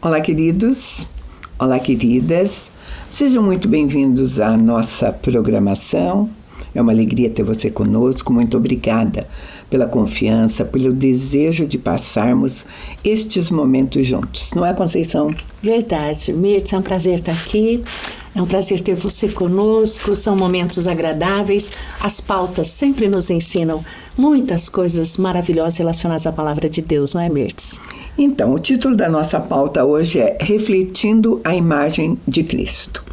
Olá, queridos. Olá, queridas. Sejam muito bem-vindos à nossa programação. É uma alegria ter você conosco. Muito obrigada pela confiança, pelo desejo de passarmos estes momentos juntos. Não é, Conceição? Verdade. Mirtz, é um prazer estar aqui. É um prazer ter você conosco. São momentos agradáveis. As pautas sempre nos ensinam muitas coisas maravilhosas relacionadas à palavra de Deus, não é, Mirtz? Então, o título da nossa pauta hoje é Refletindo a Imagem de Cristo.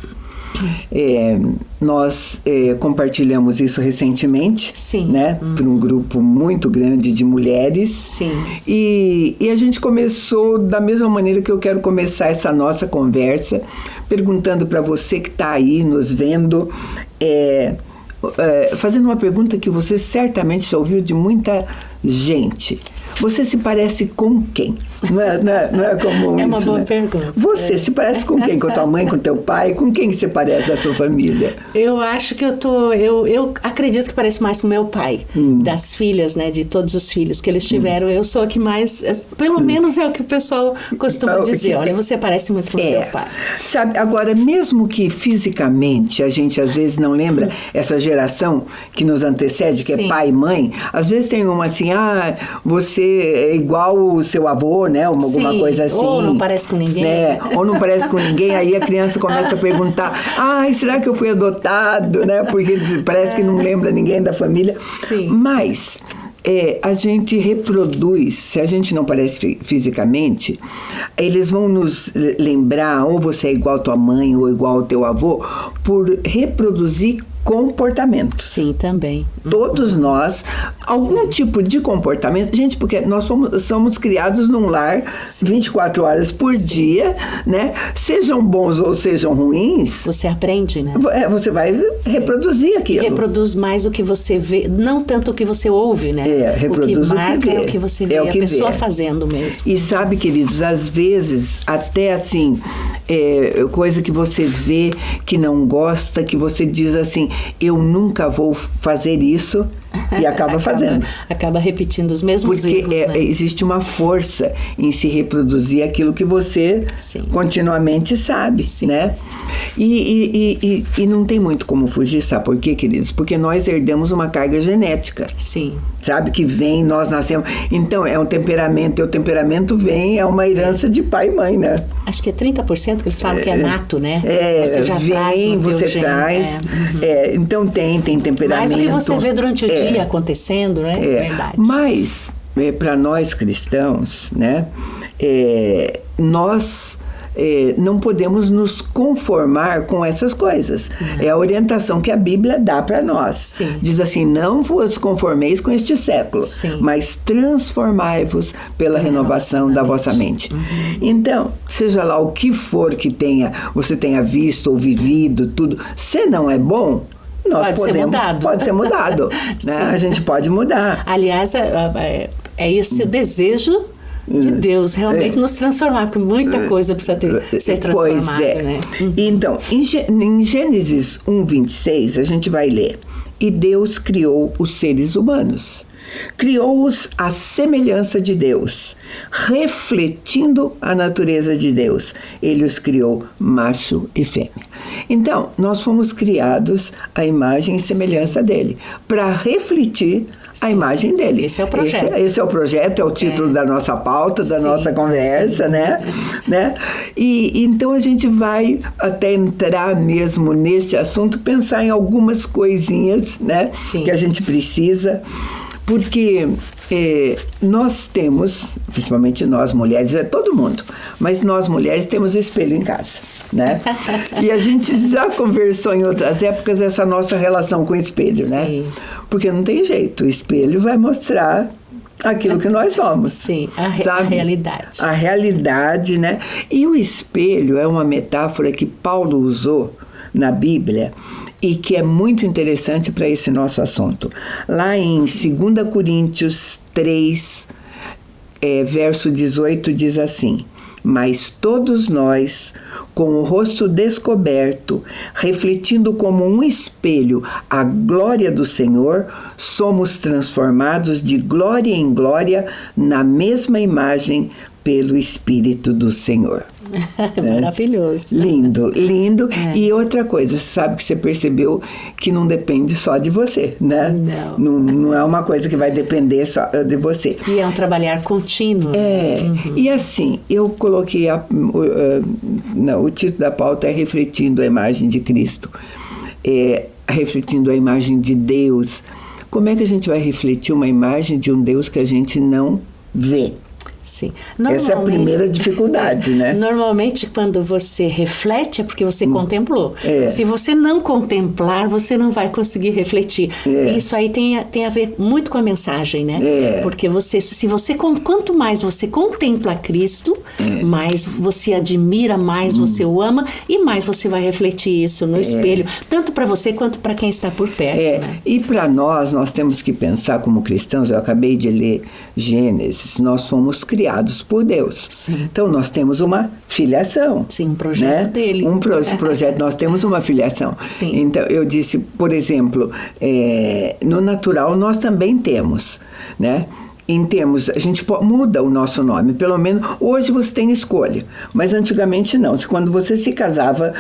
Nós compartilhamos isso recentemente, né, para um grupo muito grande de mulheres. Sim. E a gente começou da mesma maneira que eu quero começar essa nossa conversa, perguntando para você que está aí nos vendo, fazendo uma pergunta que você certamente já ouviu de muita gente. Você se parece com quem? Não é comum É uma isso, boa né? pergunta. Você se parece com quem? Com a tua mãe, com teu pai? Com quem que você parece da sua família? Eu acho que eu acredito que pareço mais com meu pai, das filhas, né, de todos os filhos que eles tiveram. Eu sou a que mais, pelo menos é o que o pessoal costuma dizer. Olha, você parece muito com seu pai. Sabe, agora, mesmo que fisicamente a gente às vezes não lembra essa geração que nos antecede, que é pai e mãe, às vezes tem uma assim, você é igual o seu avô, né? Alguma coisa assim. Ou não parece com ninguém. Né? Ou não parece com ninguém, aí a criança começa a perguntar, será que eu fui adotado, né? Porque parece que não lembra ninguém da família. Sim. Mas a gente reproduz, se a gente não parece fisicamente, eles vão nos lembrar, ou você é igual a tua mãe, ou igual ao teu avô, por reproduzir comportamentos. Sim, também. Todos nós, algum tipo de comportamento, gente, porque nós somos criados num lar 24 horas por dia, né? Sejam bons ou sejam ruins. Você aprende, né? Você vai reproduzir aquilo. E reproduz mais o que você vê, não tanto o que você ouve, né? Reproduz o que marca é o que você vê, a pessoa fazendo mesmo. E sabe, queridos, às vezes, até assim, coisa que você vê que não gosta, que você diz assim, eu nunca vou fazer isso, e acaba fazendo. Acaba repetindo os mesmos erros, porque né? Existe uma força em se reproduzir aquilo que você continuamente sabe, né? E não tem muito como fugir, sabe por quê, queridos? Porque nós herdamos uma carga genética. Sim. Sabe, que vem, nós nascemos. Então, é um temperamento, e o temperamento vem, é uma herança de pai e mãe, né? Acho que é 30% que eles falam que é nato, né? Você já vem, você traz. Então, tem temperamento. Mais do que você vê durante o dia acontecendo, né? Verdade. Mas, para nós cristãos, né? Nós não podemos nos conformar com essas coisas. É a orientação que a Bíblia dá para nós. Sim. Diz assim, não vos conformeis com este século, mas transformai-vos pela renovação da vossa mente. Então, seja lá o que for que você tenha visto ou vivido, tudo, se não é bom, pode ser mudado. Né? A gente pode mudar. Aliás, é esse o desejo de Deus realmente nos transformar, porque muita coisa precisa ser transformada, né? Então, em Gênesis 1:26, a gente vai ler: E Deus criou os seres humanos. Criou-os à semelhança de Deus, refletindo a natureza de Deus. Ele os criou macho e fêmea. Então, nós fomos criados à imagem e semelhança dele, para refletir a imagem dele. Esse é o projeto. Esse é o projeto, é o título da nossa pauta, da nossa conversa, né? E então a gente vai até entrar mesmo neste assunto, pensar em algumas coisinhas, né? Que a gente precisa, porque nós temos, principalmente nós mulheres, todo mundo, mas nós mulheres temos espelho em casa, né? E a gente já conversou em outras épocas essa nossa relação com o espelho, né? Porque não tem jeito, o espelho vai mostrar aquilo que nós somos. Sim, a realidade. A realidade, né? E o espelho é uma metáfora que Paulo usou na Bíblia e que é muito interessante para esse nosso assunto. Lá em 2 Coríntios 3, verso 18, diz assim: Mas todos nós, com o rosto descoberto, refletindo como um espelho a glória do Senhor, somos transformados de glória em glória na mesma imagem pelo Espírito do Senhor. Maravilhoso. Lindo, lindo. E outra coisa, sabe que você percebeu que não depende só de você, né? Não é uma coisa que vai depender só de você. E é um trabalhar contínuo. E assim, eu coloquei o título da pauta é Refletindo a Imagem de Cristo, refletindo a imagem de Deus. Como é que a gente vai refletir uma imagem de um Deus que a gente não vê? Sim. Essa é a primeira dificuldade, né? Normalmente, quando você reflete, é porque você contemplou. Se você não contemplar, você não vai conseguir refletir. Isso aí tem a ver muito com a mensagem, né? Porque quanto mais você contempla Cristo, mais você admira, mais você o ama e mais você vai refletir isso no espelho, tanto para você quanto para quem está por perto. Né? E para nós temos que pensar como cristãos. Eu acabei de ler Gênesis, nós fomos criados por Deus. Sim. Então nós temos uma filiação. Sim, um projeto dele. Projeto, nós temos uma filiação. Sim. Então eu disse, por exemplo, no natural nós também temos, né? A gente muda o nosso nome, pelo menos hoje você tem escolha, mas antigamente não. Quando você se casava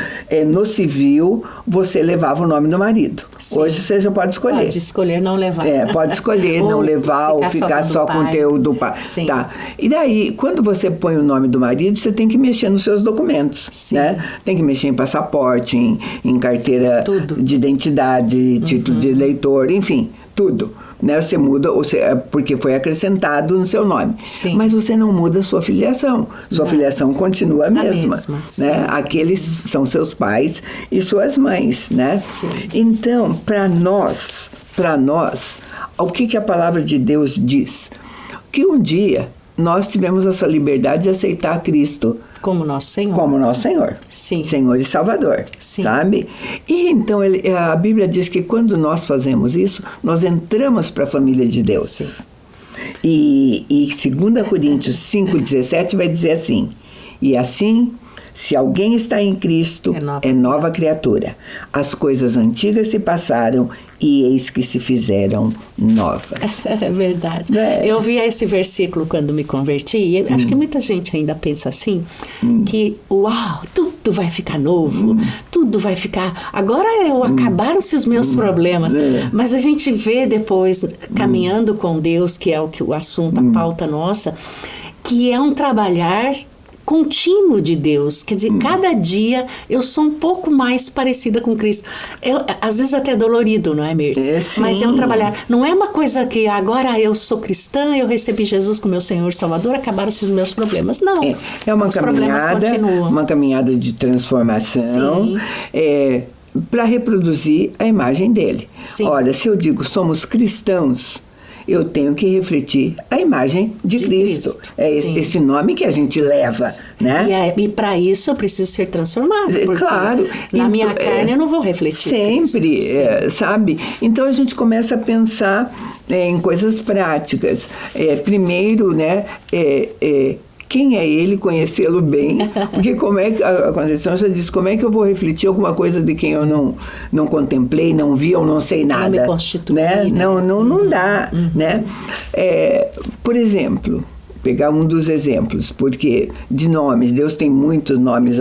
no civil, você levava o nome do marido. Sim. Hoje você já pode escolher. Pode escolher não levar. Pode escolher não levar ou ficar só com o teu do pai. Sim. Tá. E daí, quando você põe o nome do marido, você tem que mexer nos seus documentos. Sim. Né? Tem que mexer em passaporte, em carteira de identidade, título de eleitor, enfim, tudo. Né? Você muda, porque foi acrescentado no seu nome. Sim. Mas você não muda a sua filiação. Sua filiação continua a mesma. Né? Aqueles são seus pais e suas mães. Né? Sim. Então, para nós, o que a palavra de Deus diz? Que um dia nós tivemos essa liberdade de aceitar Cristo como nosso Senhor. Sim. Senhor e Salvador. Sim. Sabe? E então a Bíblia diz que quando nós fazemos isso, nós entramos para a família de Deus. Sim. E 2 Coríntios 5,17 vai dizer assim: e assim, se alguém está em Cristo, é nova criatura. As coisas antigas se passaram e eis que se fizeram novas. É verdade. Eu vi esse versículo quando me converti e acho que muita gente ainda pensa assim, que uau, tudo vai ficar novo, tudo vai ficar... Agora acabaram-se os meus problemas. Mas a gente vê depois, caminhando com Deus, que é o assunto, a pauta nossa, que é um trabalhar contínuo de Deus, quer dizer, cada dia eu sou um pouco mais parecida com Cristo. Às vezes até dolorido, não é, Mirtz? Mas é um trabalhar. Não é uma coisa que agora eu sou cristã, eu recebi Jesus como meu Senhor e Salvador, acabaram-se os meus problemas. Não. É uma caminhada de transformação. Para reproduzir a imagem dele. Sim. Olha, se eu digo somos cristãos, eu tenho que refletir a imagem de Cristo. Esse nome que a gente leva, né? E para isso eu preciso ser transformado. Claro. Na minha carne eu não vou refletir sempre, sabe? Então a gente começa a pensar em coisas práticas. Primeiro, né? Quem é ele, conhecê-lo bem, porque como é que a Conceição já disse, como é que eu vou refletir alguma coisa de quem eu não contemplei, não vi ou não sei nada, não me constituí, né? Não dá, né? Por exemplo, pegar um dos exemplos, porque de nomes, Deus tem muitos nomes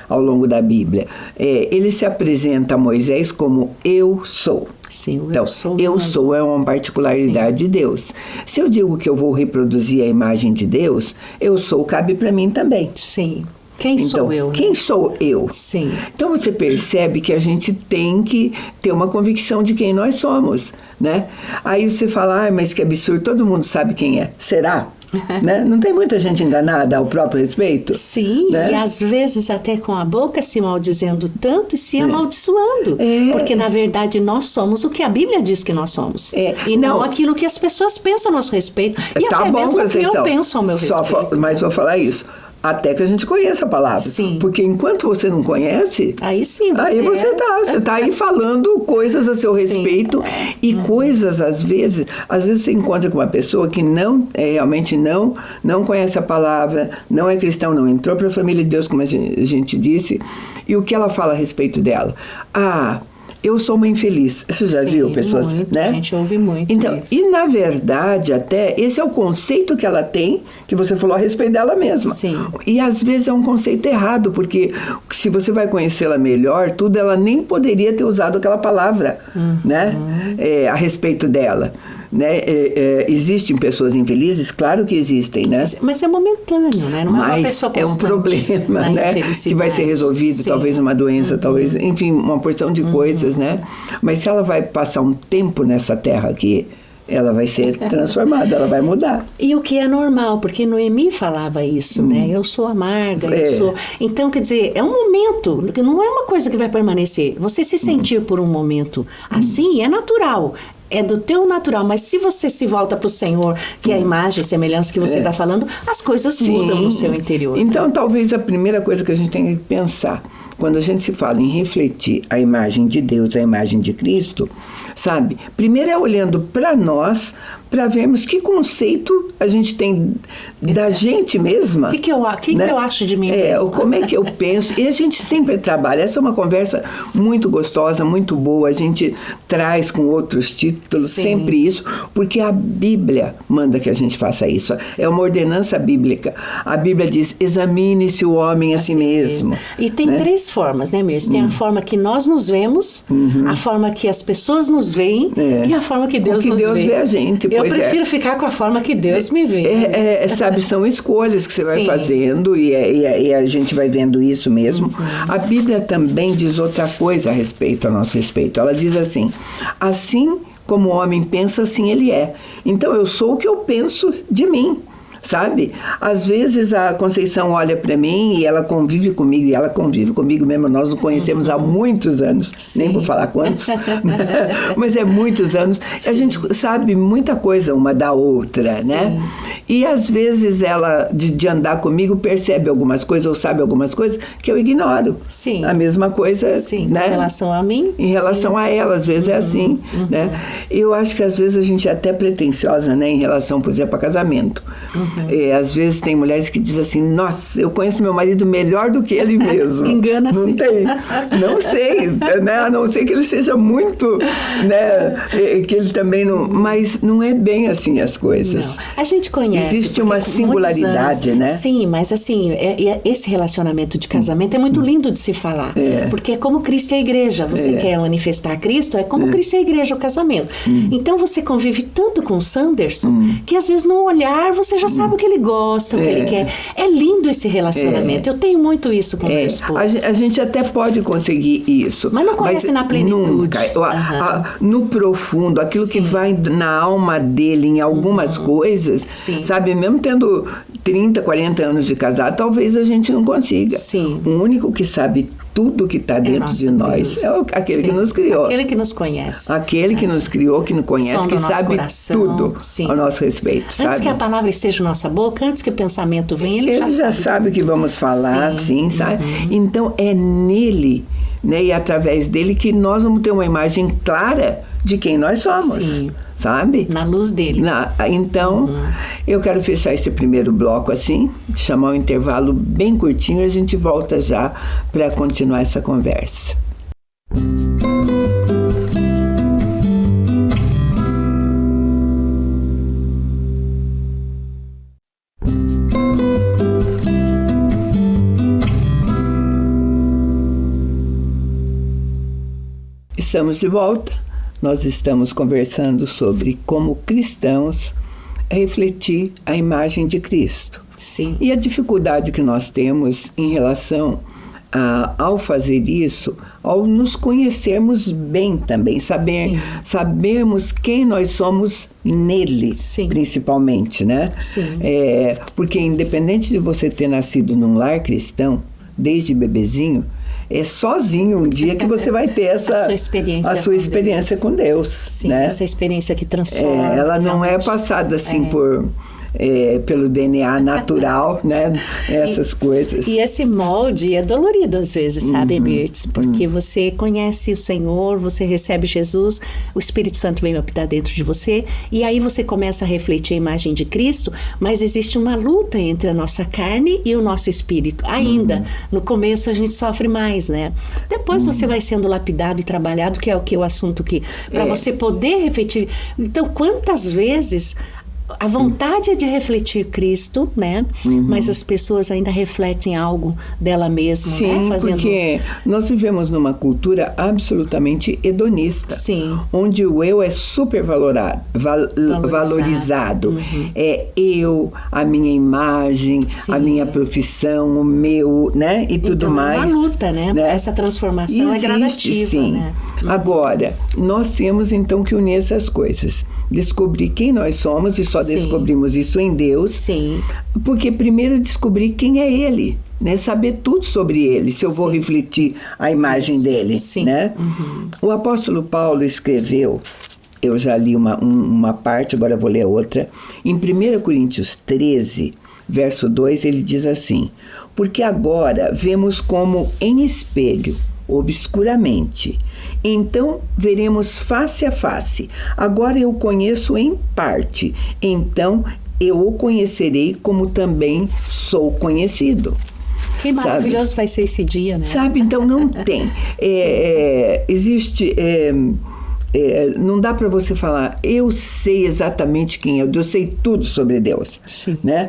ao longo da Bíblia. Ele se apresenta a Moisés como eu sou. Sim, então, eu sou é uma particularidade de Deus. Se eu digo que eu vou reproduzir a imagem de Deus, eu sou cabe para mim também. Sim. Quem sou eu? Né? Quem sou eu? Sim. Então você percebe que a gente tem que ter uma convicção de quem nós somos, né? Aí você fala, mas que absurdo, todo mundo sabe quem é. Será? Né? Não tem muita gente enganada ao próprio respeito? Sim, né? E às vezes até com a boca se maldizendo tanto e se amaldiçoando. Porque na verdade nós somos o que a Bíblia diz que nós somos. E não aquilo que as pessoas pensam a nosso respeito. E até mesmo o que eu penso ao meu respeito. Mas vou falar isso. Até que a gente conheça a palavra. Sim. Porque enquanto você não conhece... Aí sim, você tá aí falando coisas a seu respeito. E coisas, às vezes você encontra com uma pessoa que realmente não conhece a palavra, não é cristão, não entrou para a família de Deus, como a gente disse. E o que ela fala a respeito dela? eu sou uma infeliz. Você já viu pessoas, muito, né? A gente ouve muito então, isso. E na verdade, até, esse é o conceito que ela tem, que você falou a respeito dela mesma. Sim. E às vezes é um conceito errado, porque se você vai conhecê-la melhor, tudo, ela nem poderia ter usado aquela palavra, né? A respeito dela. Né? Existem pessoas infelizes? Claro que existem, né? Mas é momentâneo, né? Não é uma pessoa constante. É um problema, né? Que vai ser resolvido, Sim. talvez uma doença, talvez, enfim, uma porção de coisas, né? Mas se ela vai passar um tempo nessa terra aqui, ela vai ser transformada, ela vai mudar. E o que é normal, porque Noemi falava isso, né? Eu sou amarga, eu sou... Então, quer dizer, é um momento, não é uma coisa que vai permanecer. Você se sentir por um momento assim é natural. É do teu natural, mas se você se volta para o Senhor, que é a imagem e semelhança que você está falando, as coisas mudam no seu interior. Então, talvez a primeira coisa que a gente tem que pensar, quando a gente se fala em refletir a imagem de Deus, a imagem de Cristo, sabe? Primeiro é olhando para nós, para vermos que conceito a gente tem da gente mesma. O que eu acho de mim mesma? Como é que eu penso. E a gente sempre trabalha. Essa é uma conversa muito gostosa, muito boa. A gente traz com outros títulos, sempre isso, porque a Bíblia manda que a gente faça isso. É uma ordenança bíblica. A Bíblia diz, examine-se o homem a si mesmo. E tem três formas, né, Mirce? Tem a forma que nós nos vemos, a forma que as pessoas nos veem e a forma que Deus nos vê. Deus vê a gente. Eu prefiro ficar com a forma que Deus me vê. Sabe, são escolhas que você vai fazendo e a gente vai vendo isso mesmo. A Bíblia também diz outra coisa a nosso respeito. Ela diz assim como o homem pensa, assim ele é. Então eu sou o que eu penso de mim. Sabe? Às vezes a Conceição olha para mim e ela convive comigo, e ela convive comigo mesmo. Nós nos conhecemos há muitos anos, nem vou falar quantos, mas é muitos anos. A gente sabe muita coisa uma da outra, né? E às vezes ela, de andar comigo, percebe algumas coisas ou sabe algumas coisas que eu ignoro. Sim. A mesma coisa, né? Em relação a mim? Em relação a ela, às vezes é assim, né? Eu acho que às vezes a gente é até pretensiosa, né? Em relação, por exemplo, a casamento. Às vezes tem mulheres que dizem assim, nossa, eu conheço meu marido melhor do que ele mesmo. Engana-se. Não tem. Não sei, né? A não ser que ele seja muito, né? Que ele também não... Mas não é bem assim as coisas. Não. A gente conhece. Existe uma singularidade, anos, né? Sim, mas assim, esse relacionamento de casamento é muito lindo de se falar. Porque é como Cristo e a igreja. Você quer manifestar Cristo, é como Cristo e a igreja, o casamento. Então você convive tanto com o Sanderson, que às vezes no olhar você já sabe o que ele gosta, o que ele quer. É lindo esse relacionamento. Eu tenho muito isso com meu esposo. A gente até pode conseguir isso. Mas não conhece na plenitude. Nunca. No profundo, aquilo que vai na alma dele em algumas coisas, sabe? Mesmo tendo 30, 40 anos de casado, talvez a gente não consiga. O único que sabe tudo que está dentro de nós Deus. É aquele que nos criou. Aquele que nos conhece. Aquele que nos criou, que nos conhece, que sabe tudo ao nosso respeito. Antes que a palavra esteja na nossa boca, antes que o pensamento venha, ele já sabe o que vamos falar, sabe? Então é nele, né, e através dele que nós vamos ter uma imagem clara de quem nós somos. Sabe? Na luz dele. Então, eu quero fechar esse primeiro bloco assim, chamar um intervalo bem curtinho e a gente volta já para continuar essa conversa. Estamos de volta. Nós estamos conversando sobre como cristãos refletir a imagem de Cristo. E a dificuldade que nós temos em relação ao fazer isso, ao nos conhecermos bem também, sabermos quem nós somos nele, principalmente, né? Porque independente de você ter nascido num lar cristão, desde bebezinho, é sozinho um dia que você vai ter a sua experiência com Deus. Né? Essa experiência que transforma. Ela não é passada assim por pelo DNA natural, né? Essas coisas. E esse molde é dolorido às vezes, sabe, Mirtz? Porque você conhece o Senhor, você recebe Jesus, o Espírito Santo vem habitar dentro de você, e aí você começa a refletir a imagem de Cristo, mas existe uma luta entre a nossa carne e o nosso espírito. Ainda, no começo a gente sofre mais, né? Depois você vai sendo lapidado e trabalhado, que é o assunto que... Para você poder refletir... Então, quantas vezes... A vontade é de refletir Cristo, né? Mas as pessoas ainda refletem algo dela mesma, Sim, né? porque nós vivemos numa cultura absolutamente hedonista. Sim. Onde o eu é super valorizado. É eu, a minha imagem, a minha profissão, o meu, né? E tudo mais. É uma luta, né? Essa transformação existe, é gradativa, sim. né? Agora, nós temos então que unir essas coisas. Descobrir quem nós somos, e só descobrimos isso em Deus. Sim. Porque primeiro descobrir quem é Ele, né? Saber tudo sobre Ele, se eu vou refletir a imagem dele, né? O apóstolo Paulo escreveu, eu já li uma parte, agora vou ler outra, em 1 Coríntios 13, verso 2, ele diz assim: porque agora vemos como em espelho, obscuramente. Então veremos face a face. Agora eu conheço em parte. Então eu o conhecerei como também sou conhecido. Que maravilhoso vai ser esse dia, né? Sabe, então não tem. Existe... não dá para você falar, eu sei exatamente quem é Deus, eu sei tudo sobre Deus. Sim. Né?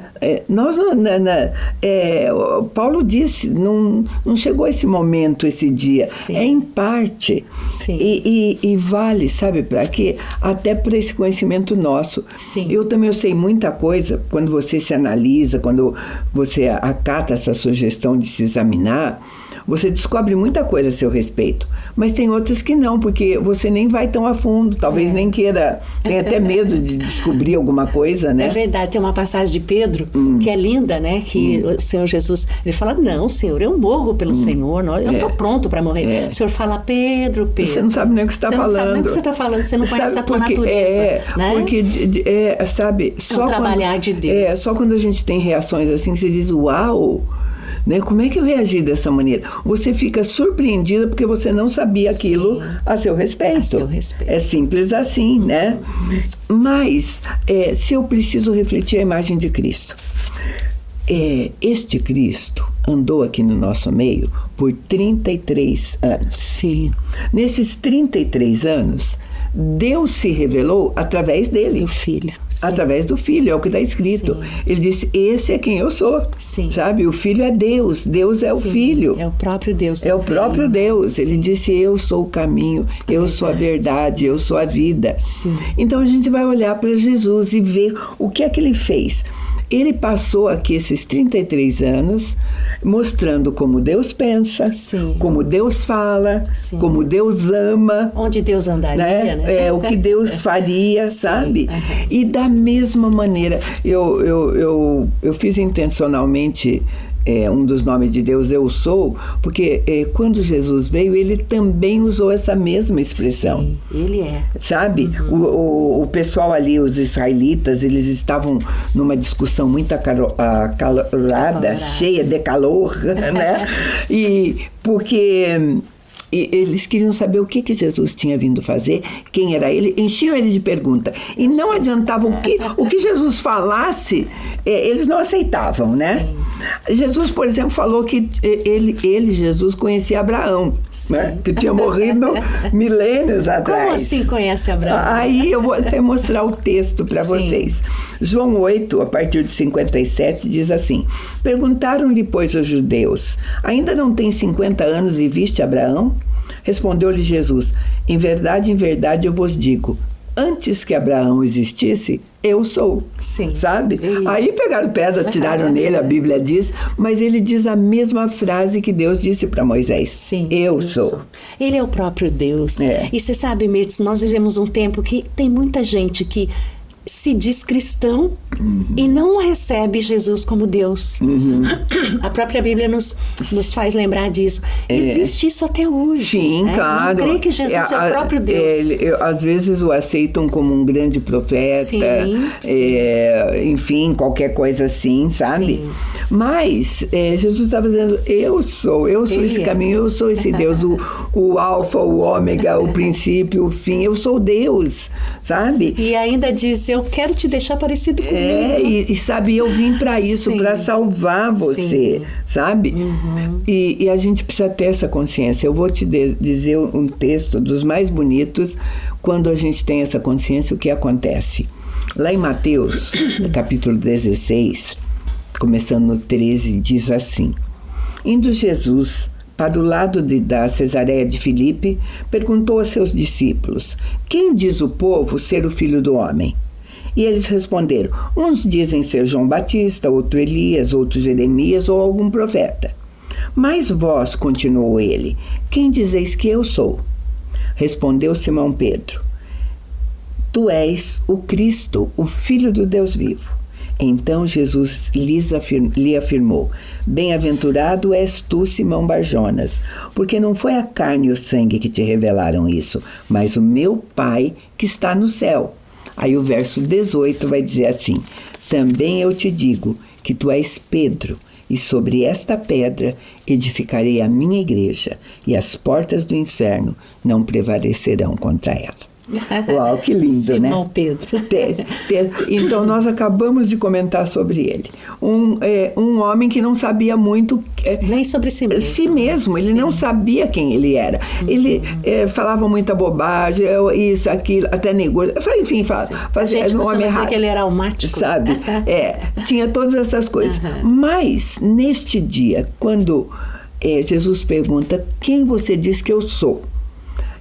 Paulo disse, não chegou esse momento, esse dia. Sim. É em parte. Sim. E vale, sabe para quê? Até para esse conhecimento nosso. Sim. Eu também sei muita coisa, quando você se analisa, quando você acata essa sugestão de se examinar, você descobre muita coisa a seu respeito. Mas tem outras que não, porque você nem vai tão a fundo, talvez nem queira, tem até medo de descobrir alguma coisa, né? É verdade, tem uma passagem de Pedro, que é linda, né? Que o Senhor Jesus, ele fala, não, Senhor, eu morro pelo Senhor, eu estou pronto para morrer. O Senhor fala, Pedro... Você não sabe nem o que você está falando. Você não sabe nem o que você está falando, você não conhece a tua natureza. Né? Porque, sabe... Só trabalhar de Deus. Só quando a gente tem reações assim, você diz, uau... Né? Como é que eu reagi dessa maneira? Você fica surpreendida porque você não sabia aquilo a seu respeito. A seu respeito. É simples assim, né? Mas, se eu preciso refletir a imagem de Cristo, este Cristo andou aqui no nosso meio por 33 anos. Sim. Nesses 33 anos, Deus se revelou através dele. Do Filho. Sim. Através do Filho, é o que está escrito. Sim. Ele disse, esse é quem eu sou. Sim. Sabe? O Filho é Deus, Deus é o Filho. É o próprio Deus. É o próprio Deus. Ele disse, eu sou o caminho, eu sou a verdade, eu sou a vida. Sim. Então a gente vai olhar para Jesus e ver o que é que ele fez. Ele passou aqui esses 33 anos mostrando como Deus pensa, como Deus fala, como Deus ama. Onde Deus andaria, né? O que Deus faria, sabe? E da mesma maneira, eu fiz intencionalmente um dos nomes de Deus, eu sou, porque quando Jesus veio, ele também usou essa mesma expressão. Sim, ele é. Sabe? O pessoal ali, os israelitas, eles estavam numa discussão muito acalorada, cheia de calor, né? E porque... E eles queriam saber o que Jesus tinha vindo fazer, quem era ele, enchiam ele de pergunta. E não adiantava o que Jesus falasse, eles não aceitavam, né? Jesus, por exemplo, falou que Jesus, conhecia Abraão, né? Que tinha morrido milênios atrás. Como assim conhece Abraão? Aí eu vou até mostrar o texto para vocês. João 8, a partir de 57, diz assim: perguntaram-lhe, pois, os judeus, ainda não tem 50 anos e viste Abraão? Respondeu-lhe Jesus, em verdade, eu vos digo, antes que Abraão existisse, eu sou. Sim. Sabe? Aí pegaram pedra, tiraram nele, a Bíblia diz, mas ele diz a mesma frase que Deus disse para Moisés. Sim, eu sou. Ele é o próprio Deus. E você sabe, Mirtz, nós vivemos um tempo que tem muita gente que se diz cristão e não recebe Jesus como Deus. A própria Bíblia nos faz lembrar disso. Existe isso até hoje. Sim, claro. Não crê que Jesus é o próprio Deus. Às vezes o aceitam como um grande profeta, Sim. Enfim, qualquer coisa assim, sabe? Sim. Mas Jesus estava dizendo, eu sou esse caminho, eu sou esse Deus, o alfa, o ômega, o princípio, o fim, eu sou Deus, sabe? E ainda diz, eu quero te deixar parecido comigo. E sabe, eu vim para isso, para salvar você, sabe? E a gente precisa ter essa consciência. Eu vou te dizer um texto dos mais bonitos. Quando a gente tem essa consciência, o que acontece? Lá em Mateus, capítulo 16, começando no 13, diz assim: Indo Jesus para o lado da Cesareia de Filipe, perguntou a seus discípulos: Quem diz o povo ser o Filho do Homem? E eles responderam: Uns dizem ser João Batista, outro Elias, outro Jeremias ou algum profeta. Mas vós, continuou ele, quem dizeis que eu sou? Respondeu Simão Pedro: Tu és o Cristo, o Filho do Deus vivo. Então Jesus lhe afirmou: Bem-aventurado és tu, Simão Barjonas, porque não foi a carne e o sangue que te revelaram isso, mas o meu Pai que está no céu. Aí o verso 18 vai dizer assim: Também eu te digo que tu és Pedro, e sobre esta pedra edificarei a minha igreja, e as portas do inferno não prevalecerão contra ela. Uau, que lindo, Simão né? Pedro. Então nós acabamos de comentar sobre ele. Um homem que não sabia muito nem sobre si mesmo. Si mesmo. Ele não sabia quem ele era. Ele falava muita bobagem, isso, aquilo, até negou. Enfim, fazia um homem errado. Que ele era almático. Sabe? Tinha todas essas coisas. Mas neste dia, quando Jesus pergunta: Quem você diz que eu sou?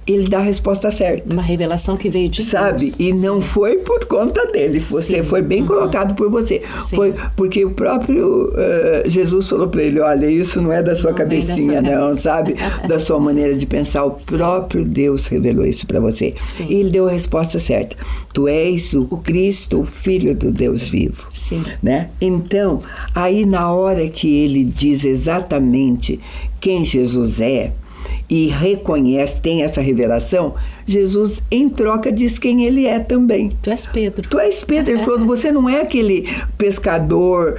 Ele dá a resposta certa. Uma revelação que veio de Deus. E não foi por conta dele. Você foi bem colocado por você. Sim. Foi porque o próprio Jesus falou para ele: olha, isso não é da sua cabecinha, não, sabe? Da sua maneira de pensar. O próprio Deus revelou isso para você. Sim. E ele deu a resposta certa. Tu és o Cristo, o Filho do Deus vivo. Sim. Né? Então, aí na hora que ele diz exatamente quem Jesus é, e reconhece, tem essa revelação, Jesus, em troca, diz quem ele é também. Tu és Pedro. Tu és Pedro. Ele falou: você não é aquele pescador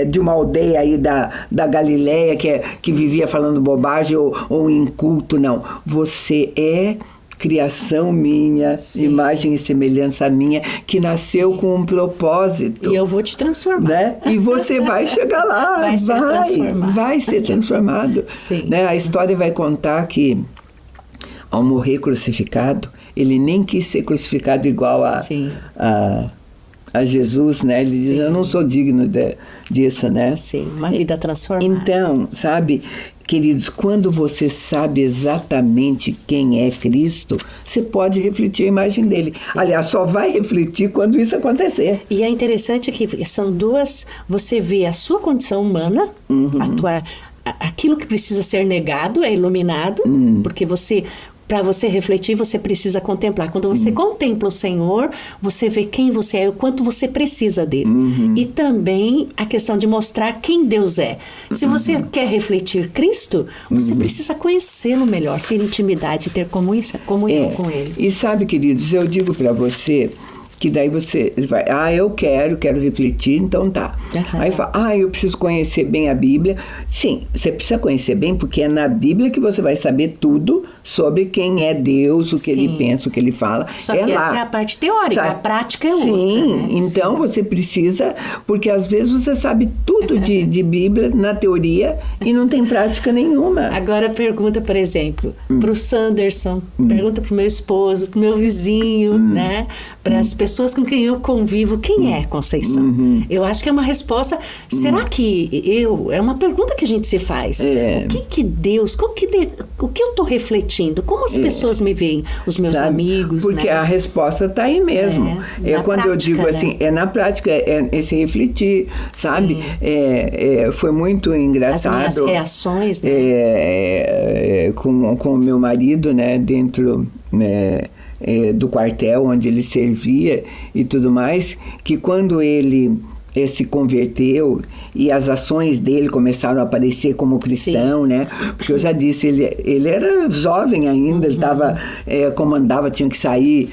de uma aldeia aí da Galileia que vivia falando bobagem ou inculto, não. Você é criação minha, imagem e semelhança minha, que nasceu com um propósito. E eu vou te transformar. Né? E você vai chegar lá. Vai ser transformado. Sim. Né? A história vai contar que, ao morrer crucificado, ele nem quis ser crucificado igual a Jesus, né? Ele diz: eu não sou digno disso, né? Sim, uma vida transformada. Então, sabe, queridos, quando você sabe exatamente quem é Cristo, você pode refletir a imagem dele. Sim. Aliás, só vai refletir quando isso acontecer. E é interessante que são duas... Você vê a sua condição humana, aquilo que precisa ser negado é iluminado, porque para você refletir, você precisa contemplar. Quando você contempla o Senhor, você vê quem você é e o quanto você precisa dele. E também a questão de mostrar quem Deus é. Se você quer refletir Cristo, você precisa conhecê-lo melhor, ter intimidade, ter comunhão com ele. E sabe, queridos, eu digo para você que daí você vai: eu quero refletir, então tá. Aí fala: eu preciso conhecer bem a Bíblia. Sim, você precisa conhecer bem, porque é na Bíblia que você vai saber tudo sobre quem é Deus, o que ele pensa, o que ele fala. Só que essa é a parte teórica, a prática é outra. Sim, então você precisa, porque às vezes você sabe tudo de Bíblia na teoria e não tem prática nenhuma. Agora pergunta, por exemplo, para o Sanderson, pergunta para o meu esposo, para o meu vizinho, né? Para as pessoas com quem eu convivo, quem é Conceição? Eu acho que é uma resposta. Será que é uma pergunta que a gente se faz. O que Deus, o que eu estou refletindo? Como as pessoas me veem? Os meus amigos, porque a resposta está aí mesmo. Quando prática, eu digo assim, é na prática, é esse refletir, sabe? Foi muito engraçado. As minhas reações, né? Com o meu marido, né? Dentro... do quartel onde ele servia e tudo mais, que quando ele se converteu e as ações dele começaram a aparecer como cristão, né? Porque eu já disse, ele era jovem ainda, ele estava comandava, tinha que sair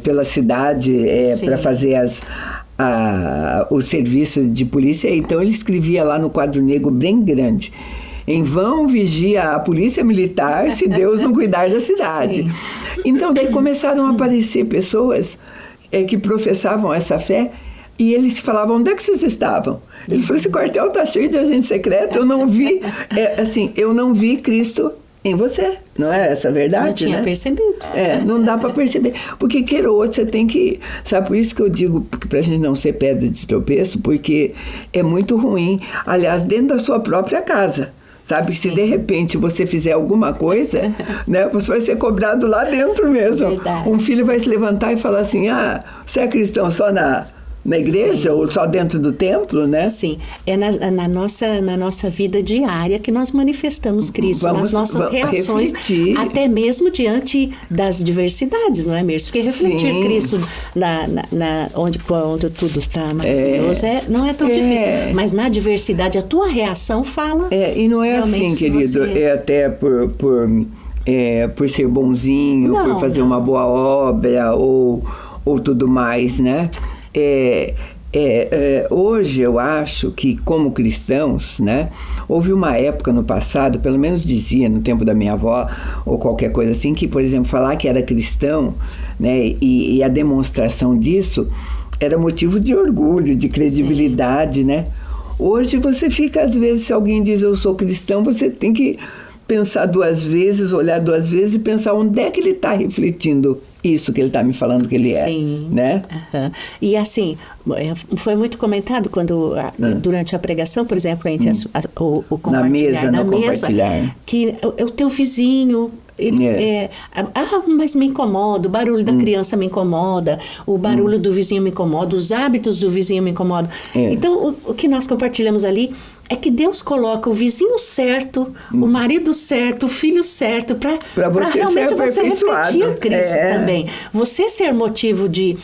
pela cidade para fazer o serviço de polícia. Então ele escrevia lá no quadro negro bem grande: em vão vigia a polícia militar se Deus não cuidar da cidade. Sim. Então daí começaram a aparecer pessoas que professavam essa fé. E eles falavam: onde é que vocês estavam? Ele falou: esse quartel está cheio de agente secreto, eu não vi, eu não vi Cristo em você. Não é essa a verdade, não tinha, né? Percebido. Não dá para perceber. Porque queira ou outro, você tem que... Sabe, por isso que eu digo para a gente não ser pedra de tropeço, porque é muito ruim. Aliás, dentro da sua própria casa. Sabe, se de repente você fizer alguma coisa, né, você vai ser cobrado lá dentro mesmo. Verdade. Um filho vai se levantar e falar assim: você é cristão só na igreja, sim, ou só dentro do templo, né? Sim, é na nossa vida diária que nós manifestamos Cristo, nas nossas reações, refletir. Até mesmo diante das diversidades, não é mesmo? Porque refletir, sim, Cristo onde tudo está maravilhoso não é tão difícil, mas na diversidade a tua reação fala. E não é assim, querido, é até por ser bonzinho, por fazer uma boa obra ou tudo mais, né? Hoje eu acho que, como cristãos, né, houve uma época no passado, pelo menos dizia no tempo da minha avó ou qualquer coisa assim, que, por exemplo, falar que era cristão, né, e a demonstração disso era motivo de orgulho, de credibilidade, sim, né? Hoje você fica, às vezes, se alguém diz eu sou cristão, você tem que pensar duas vezes, olhar duas vezes e pensar onde é que ele está refletindo isso que ele está me falando que ele é, sim, né? Uhum. E assim, foi muito comentado durante a pregação, por exemplo, entre o compartilhar na mesa, que o teu vizinho... mas me incomoda, o barulho da criança me incomoda, o barulho do vizinho me incomoda, os hábitos do vizinho me incomodam. Então, o que nós compartilhamos ali é que Deus coloca o vizinho certo, o marido certo, o filho certo, para realmente você refletir Cristo também. Você ser motivo de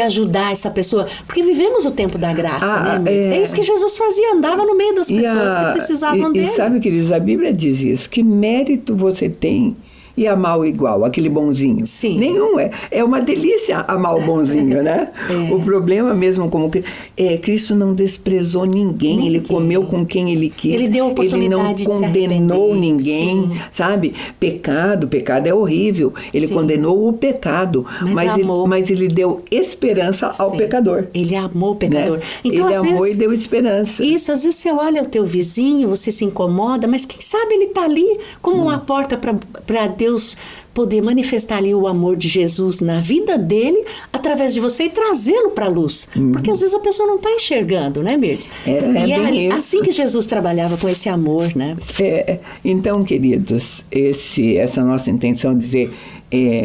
ajudar essa pessoa. Porque vivemos o tempo da graça, né? É isso que Jesus fazia, andava no meio das pessoas que precisavam dele. E sabe, queridos, a Bíblia diz isso, que mérito você tem e amar o igual, aquele bonzinho. Sim. Nenhum é uma delícia amar o bonzinho, né? O problema mesmo, como que Cristo não desprezou ninguém, ele comeu com quem ele quis, ele deu oportunidade, ele não condenou ninguém, sim, sabe? Pecado é horrível, ele sim, condenou o pecado, mas ele deu esperança ao sim, pecador. Ele amou o pecador. Né? Então, ele amou e deu esperança. Isso, às vezes você olha o teu vizinho, você se incomoda, mas quem sabe ele está ali como uma porta para Deus poder manifestar ali o amor de Jesus na vida dele, através de você, e trazê-lo para a luz. Porque às vezes a pessoa não está enxergando, né, Mirtz? E é assim que Jesus trabalhava, com esse amor, né? Então, queridos, essa nossa intenção de dizer,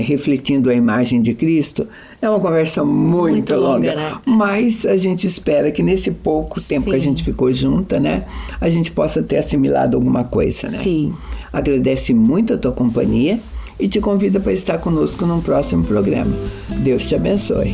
refletindo a imagem de Cristo, é uma conversa muito longa, né? Mas a gente espera que nesse pouco tempo, sim, que a gente ficou junta, né, a gente possa ter assimilado alguma coisa, né? Sim. Agradece muito a tua companhia e te convida para estar conosco num próximo programa. Deus te abençoe.